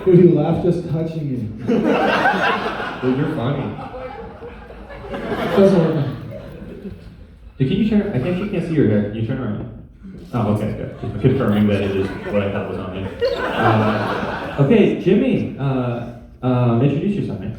Dude, you laughed just touching you. Dude, you're funny. Doesn't work. Dude, can you turn? I guess you can't see your hair. Can you turn around? Oh, okay, good. Just confirming that it is what I thought was on there. Okay, Jimmy, introduce yourself, man.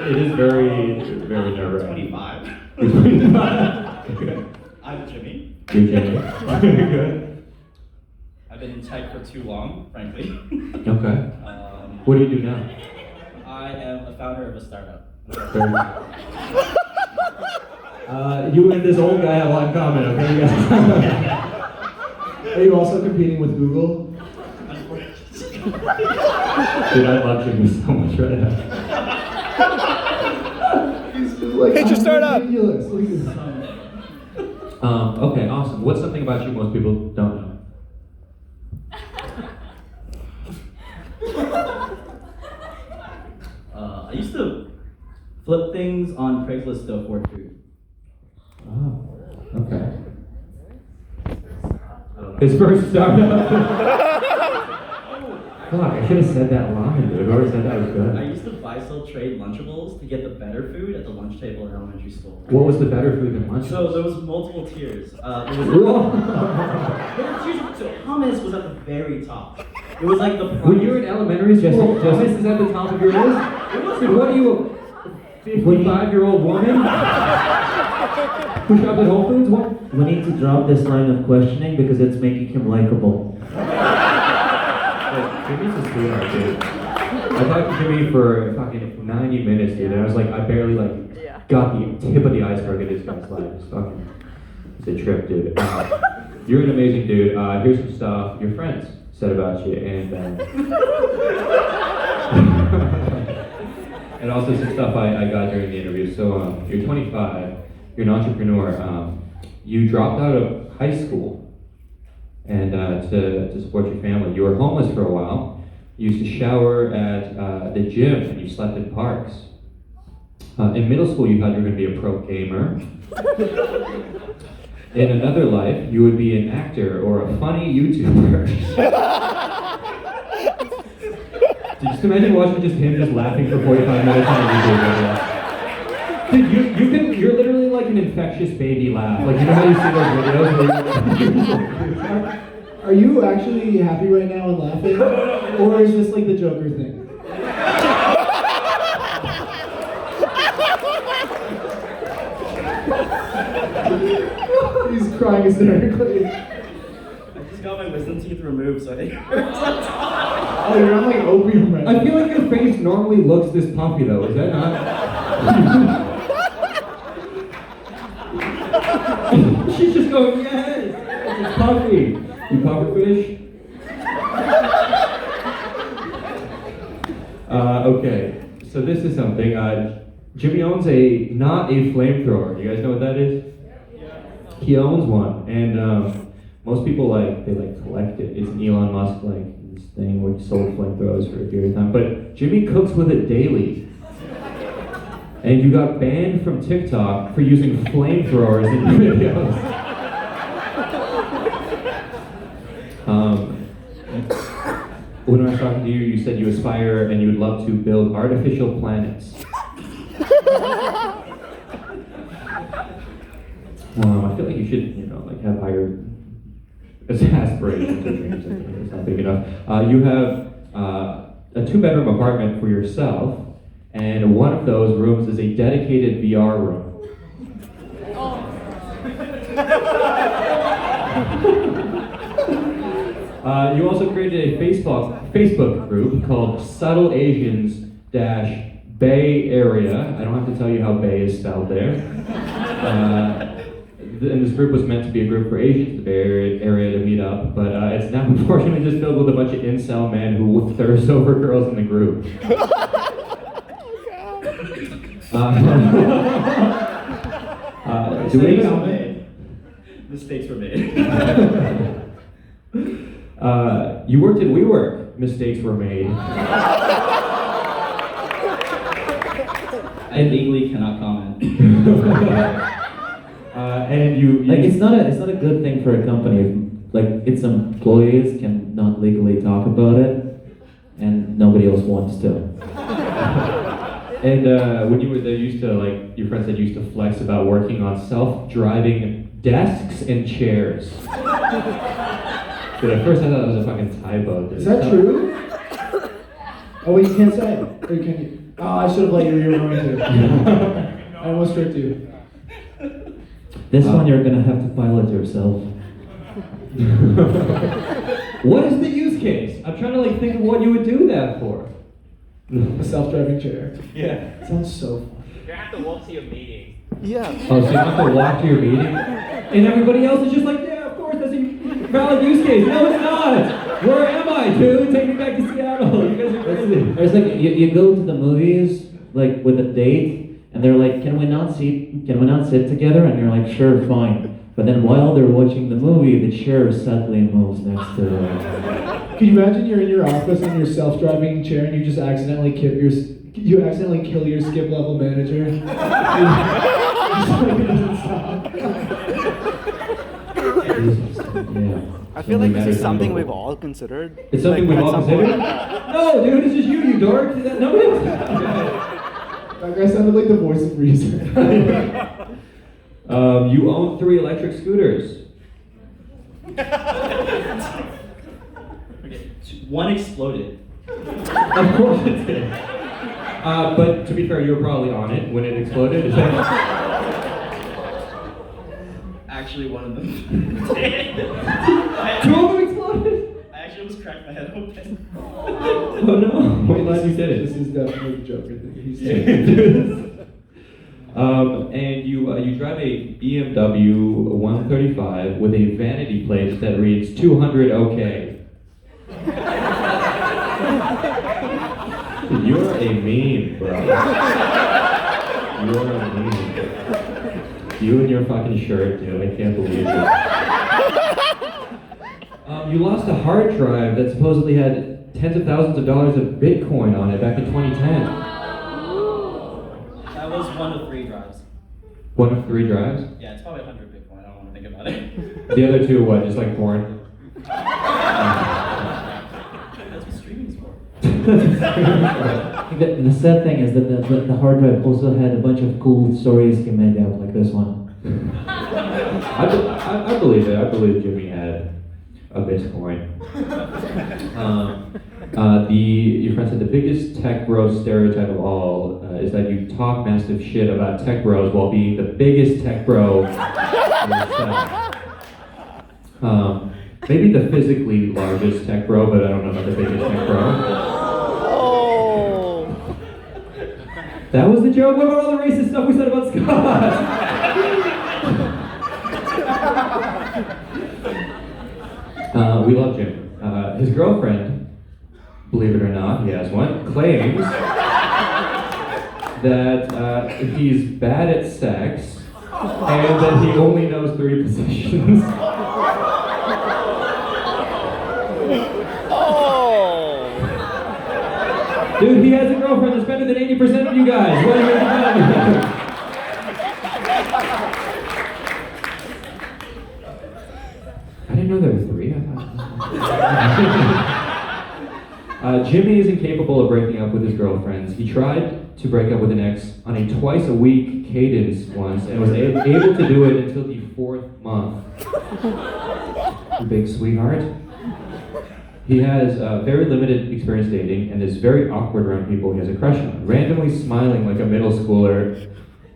It is very nerve-wracking. 25. You're 25. Okay. I'm Jimmy. You're Jimmy. Good. I've been in tech for too long, frankly. Okay. What do you do now? I am a founder of a startup. You and this old guy have a lot in common, okay? You guys? Are you also competing with Google? Dude, I love Jimmy so much right now. He's just like, Hit your startup! ridiculous. Look at this. Okay, awesome. What's something about you most people don't know? I used to flip things on Craigslist to afford food. Oh, okay. His first startup. Fuck, I should have said that line, dude. Whoever said that was I good. used to buy-sell trade Lunchables to get the better food at the lunch table in elementary school. What was the better food than lunch? So there was multiple tiers. There was so hummus was at the very top. It was like the When you were in elementary school, Justice is at the top of your list? Dude, what are you, a 55-year-old woman? Who shopped at Whole Foods? What? We need to drop this line of questioning because it's making him likable. Jimmy's a sweetheart, dude. I talked to Jimmy for fucking 90 minutes, dude, and I was like, I barely got the tip of the iceberg of this guy's life. It's a trip, dude. You're an amazing dude. Here's some stuff your friends said about you, and and also some stuff I got during the interview. So you're 25, you're an entrepreneur. You dropped out of high school and to support your family. You were homeless for a while. You used to shower at the gym and you slept in parks. In middle school, you thought you were going to be a pro gamer. In another life, you would be an actor or a funny YouTuber. So just imagine watching him laughing for 45 minutes on a YouTube video. Dude, you're literally like an infectious baby laugh. Like, you know how you see those videos where Are you actually happy right now and laughing? Or is this like the Joker thing? He's crying hysterically. I just got my wisdom teeth removed, so I think it hurts. Oh, you're on like opium right I now. feel like your face normally looks this puffy though, is that not? She's just going, yes! It's puffy! You pufferfish? Okay, so this is something. Jimmy owns not a flamethrower. You guys know what that is? He owns one, and most people they collect it. It's an Elon Musk this thing where he sold flamethrowers for a period of time. But Jimmy cooks with it daily, and you got banned from TikTok for using flamethrowers in your videos. When I was talking to you, you said you aspire and you would love to build artificial planets. I feel like you should, have higher aspirations and dreams. It's not big enough. You have a 2-bedroom apartment for yourself, and one of those rooms is a dedicated VR room. You also created a Facebook group called Subtle Asians Bay Area. I don't have to tell you how Bay is spelled there. And this group was meant to be a group for Asians, the Bay Area to meet up, but it's now unfortunately just filled with a bunch of incel men who thirst over girls in the group. Mistakes were made. You worked at WeWork. Mistakes were made. I legally cannot comment. And you Like it's not a good thing for a company if like its employees can not legally talk about it, and nobody else wants to. And when you were there, you used to like your friend said you used to flex about working on self-driving desks and chairs. But at first I thought that was a fucking typo. Is that true? Oh wait, you can't say it. Or can you? Oh, I should have let you. You were going to. I almost tricked you. This one you're gonna have to pilot yourself. What is the use case? I'm trying to like think of what you would do that for. A self-driving chair. Yeah. Sounds so fun. You have to walk to your meeting. Yeah. Oh, so you have to walk to your meeting, and everybody else is just like, yeah, of course, that's a valid use case. No, it's not. Where am I, dude? Take me back to Seattle. You guys are crazy. There's like you go to the movies like with a date, and they're like, can we not sit together? And you're like, sure, fine. But then while they're watching the movie, the chair suddenly moves next to them. Can you imagine you're in your office on your self-driving chair and you just accidentally kill your skip level manager? It doesn't stop. Yeah. I feel like this is something we've all considered. It's something like, we've at all some point. considered? No, dude, it's just you dork. Nobody. That guy sounded like the voice of reason. You own 3 electric scooters. Okay, one exploded. Of course it did. But to be fair, you were probably on it when it exploded. Is that... Actually, one of them. 2 of them exploded? I actually almost cracked my head open. Oh no! Wait, glad you did it. This is definitely a joke. I think he's And you drive a BMW 135 with a vanity plate that reads 200 OK. You're a meme, bro. You're a meme. You and your fucking shirt, dude. I can't believe it. You lost a hard drive that supposedly had tens of thousands of dollars of Bitcoin on it back in 2010. That was one of 3 drives. 1 of 3 drives? Yeah, it's probably 100 Bitcoin. I don't want to think about it. The other 2, what? Just like porn? That's what streaming's for. The sad thing is that the hard drive also had a bunch of cool stories he made out, like this one. I believe it. I believe Jimmy had a Bitcoin. Your friend said the biggest tech bro stereotype of all is that you talk massive shit about tech bros while being the biggest tech bro yourself. Maybe the physically largest tech bro, but I don't know about the biggest tech bro. Oh. That was the joke? What about all the racist stuff we said about Scott? We love Jim. His girlfriend, believe it or not, he has one, claims that he's bad at sex and that he only knows 3 positions. Oh. Dude, he has a girlfriend that's better than 80% of you guys. What are you making fun of him? I didn't know there were 3. I thought. Jimmy is incapable of breaking up with his girlfriends. He tried to break up with an ex on a twice-a-week cadence once and was able to do it until the 4th month. You big sweetheart. He has very limited experience dating and is very awkward around people he has a crush on. Randomly smiling like a middle schooler.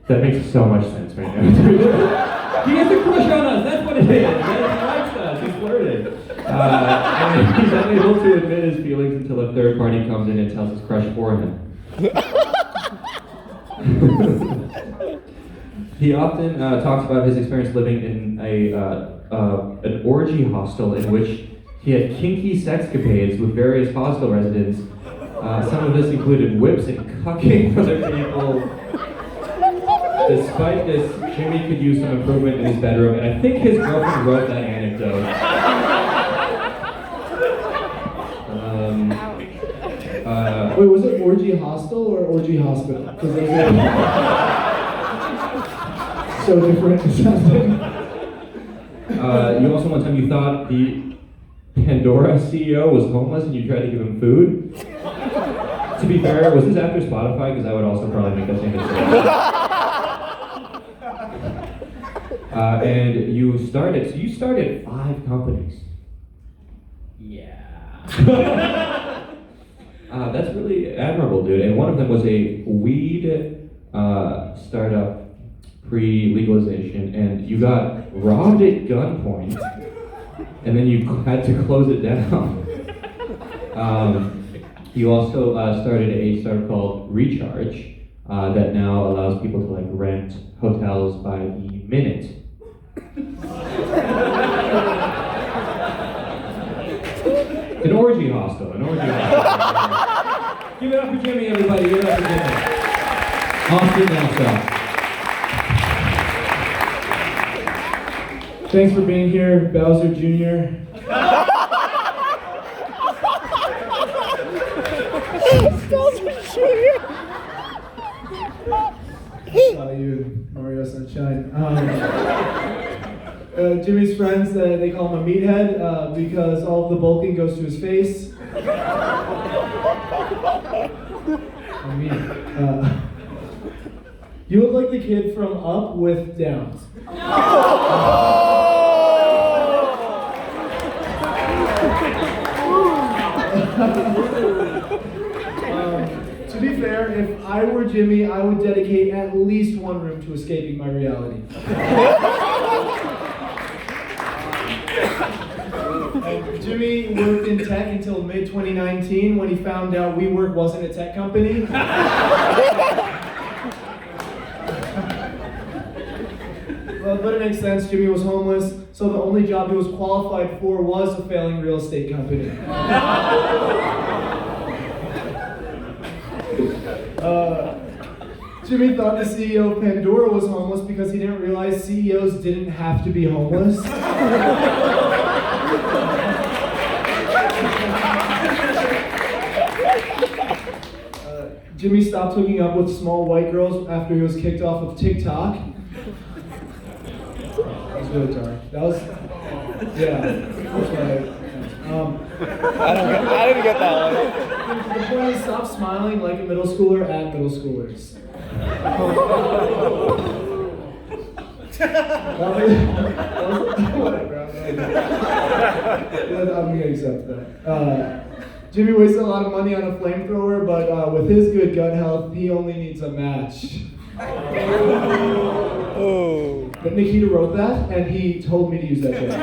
That makes so much sense right now. He has a crush on us, that's what it is. He likes us, he's flirting. And he's unable to admit his feelings until a third party comes in and tells his crush for him. He often talks about his experience living in an orgy hostel in which he had kinky sexcapades with various hostel residents. Some of this included whips and cucking other people. Despite this, Jimmy could use some improvement in his bedroom, and I think his girlfriend wrote that anecdote. Wait, was it orgy hostel or orgy hospital? 'Cause there's so different. It sounded. You also one time you thought the Pandora CEO was homeless and you tried to give him food. To be fair, was this after Spotify? Because I would also probably make that same mistake. And you started 5 companies. Yeah. That's really admirable, dude. And one of them was a weed startup pre-legalization, and you got robbed at gunpoint, and then you had to close it down. You also started a startup called Recharge that now allows people to like rent hotels by the minute. An orgy hostel. Give it up for Jimmy, everybody. Give it up for Jimmy. Austin now stop. Thanks for being here, Bowser Jr. You, Mario Sunshine. Jimmy's friends, they call him a meathead because all of the bulking goes to his face. I mean, you look like the kid from Up with Downs. To be fair, if I were Jimmy, I would dedicate at least one room to escaping my reality. Jimmy worked in tech until mid-2019 when he found out WeWork wasn't a tech company. But it makes sense, Jimmy was homeless, so the only job he was qualified for was a failing real estate company. Jimmy thought the CEO of Pandora was homeless because he didn't realize CEOs didn't have to be homeless. Jimmy stopped hooking up with small white girls after he was kicked off of TikTok. That was really dark. That was, yeah, that's right. I didn't get that one. The point is, stop smiling like a middle schooler at middle schoolers. Whatever, I'm gonna accept that. Jimmy wasted a lot of money on a flamethrower, but with his good gut health, he only needs a match. Oh. But Nikita wrote that, and he told me to use that joke.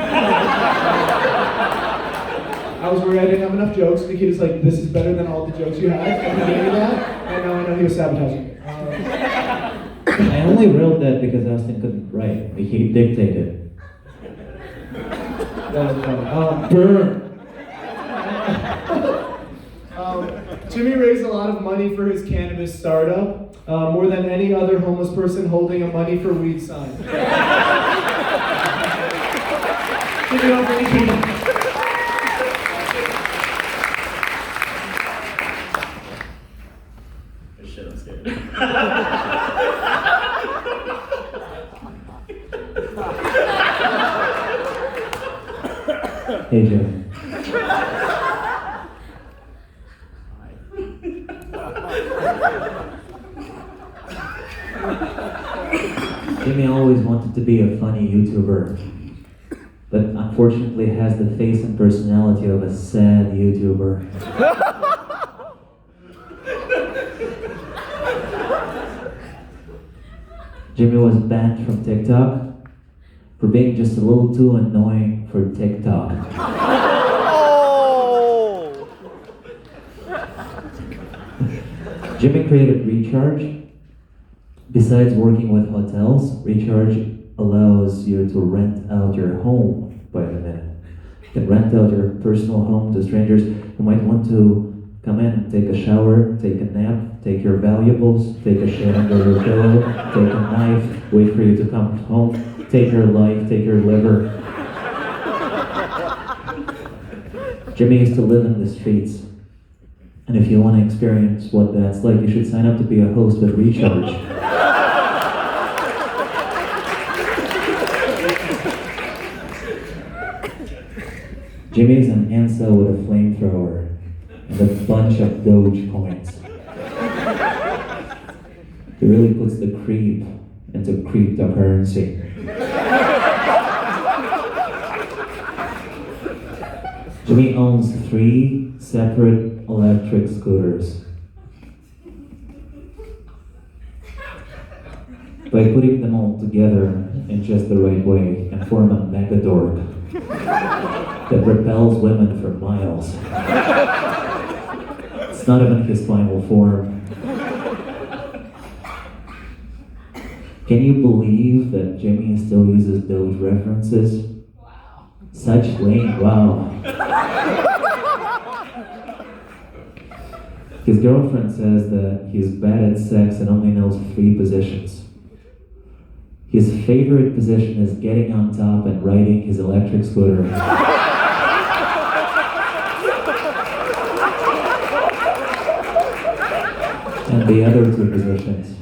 I was worried I didn't have enough jokes. Nikita's like, this is better than all the jokes you had, and he gave me that, and now I know he was sabotaging it. I only wrote that because Austin couldn't write. He dictated. That was funny. Burn. Jimmy raised a lot of money for his cannabis startup, more than any other homeless person holding a money for weed sign. Give it up for Nikita. Shit, I'm scared. Hey, Joe. Jimmy always wanted to be a funny YouTuber, but unfortunately has the face and personality of a sad YouTuber. Jimmy was banned from TikTok for being just a little too annoying for TikTok. Oh. Jimmy created Recharge. Besides working with hotels, Recharge allows you to rent out your home by the minute. You can rent out your personal home to strangers who might want to come in, take a shower, take a nap, take your valuables, take a shit under your pillow, take a knife, wait for you to come home, take your life, take your liver. Jimmy used to live in the streets. And if you want to experience what that's like, you should sign up to be a host with Recharge. Jimmy is an incel with a flamethrower and a bunch of Doge coins. He really puts the creep into cryptocurrency. Jimmy owns 3 separate electric scooters. By putting them all together in just the right way and form a mega dork that repels women for miles. It's not even his final form. Can you believe that Jimmy still uses Doge references? Wow. Such lame, wow. His girlfriend says that he's bad at sex and only knows 3 positions. His favorite position is getting on top and riding his electric scooter. And the other 2 positions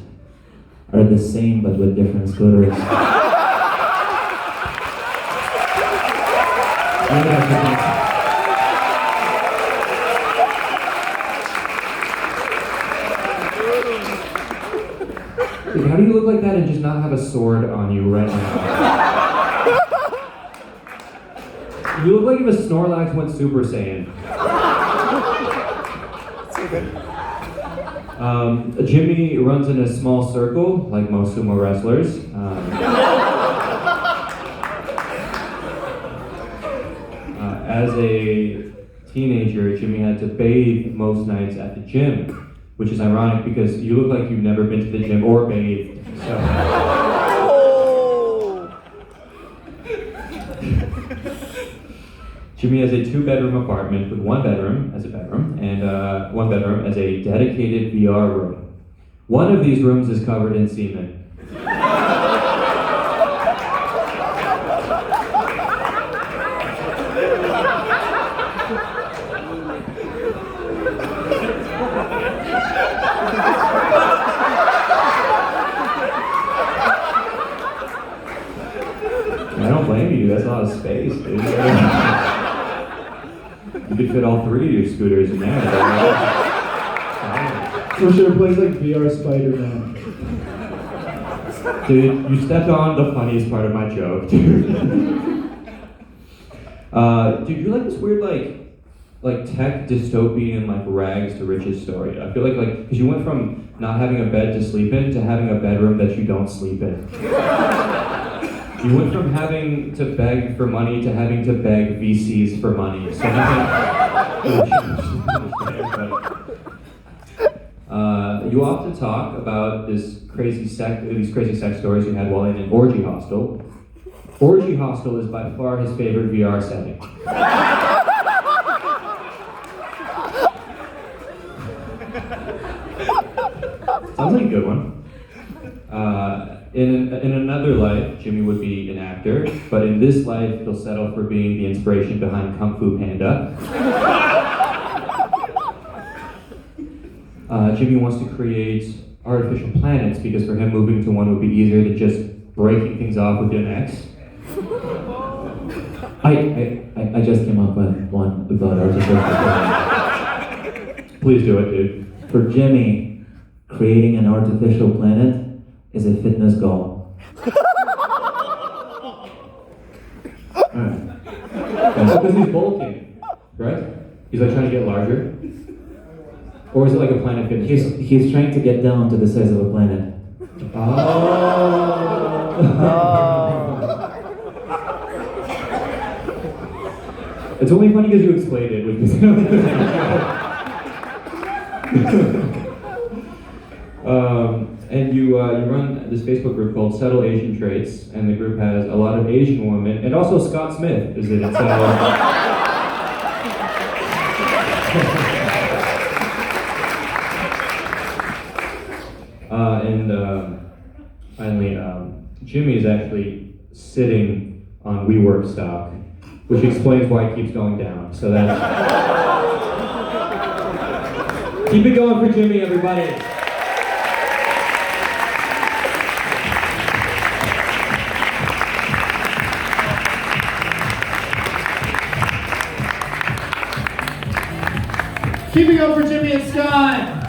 are the same but with different scooters. Dude, how do you look like that and just not have a sword on you right now? You look like if a Snorlax went Super Saiyan. Jimmy runs in a small circle, like most sumo wrestlers. As a teenager, Jimmy had to bathe most nights at the gym, which is ironic because you look like you've never been to the gym or bathed. So. Jimmy has a 2-bedroom apartment with 1 bedroom as a bedroom and 1 bedroom as a dedicated VR room. One of these rooms is covered in semen. I don't blame you, that's a lot of space, dude. You could fit all 3 of your scooters in there. For sure, plays like VR Spider-Man. Dude, you stepped on the funniest part of my joke, dude. Dude, you're like this weird, like tech dystopian, like rags to riches story. I feel like, because you went from not having a bed to sleep in to having a bedroom that you don't sleep in. You went from having to beg for money to having to beg VCs for money. So you often talk about these crazy sex stories you had while in an orgy hostel. Orgy hostel is by far his favorite VR setting. Sounds like a good one. In another life, Jimmy would be an actor, but in this life, he'll settle for being the inspiration behind Kung Fu Panda. Jimmy wants to create artificial planets because for him, moving to one would be easier than just breaking things off with an ex. I just came up with one about artificial planets. Please do it, dude. For Jimmy, creating an artificial planet is a fitness goal. Alright. Because he's bulking, right? He's like trying to get larger? Or is it like a Planet Fitness show? He's trying to get down to the size of a planet. It's only funny because you explained it, which is and you run this Facebook group called Subtle Asian Traits, and the group has a lot of Asian women, and also Scott Smith is in it. Finally, Jimmy is actually sitting on WeWork stock, which explains why it keeps going down. So that's keep it going for Jimmy, everybody. Keep it going for Jimmy and Scott.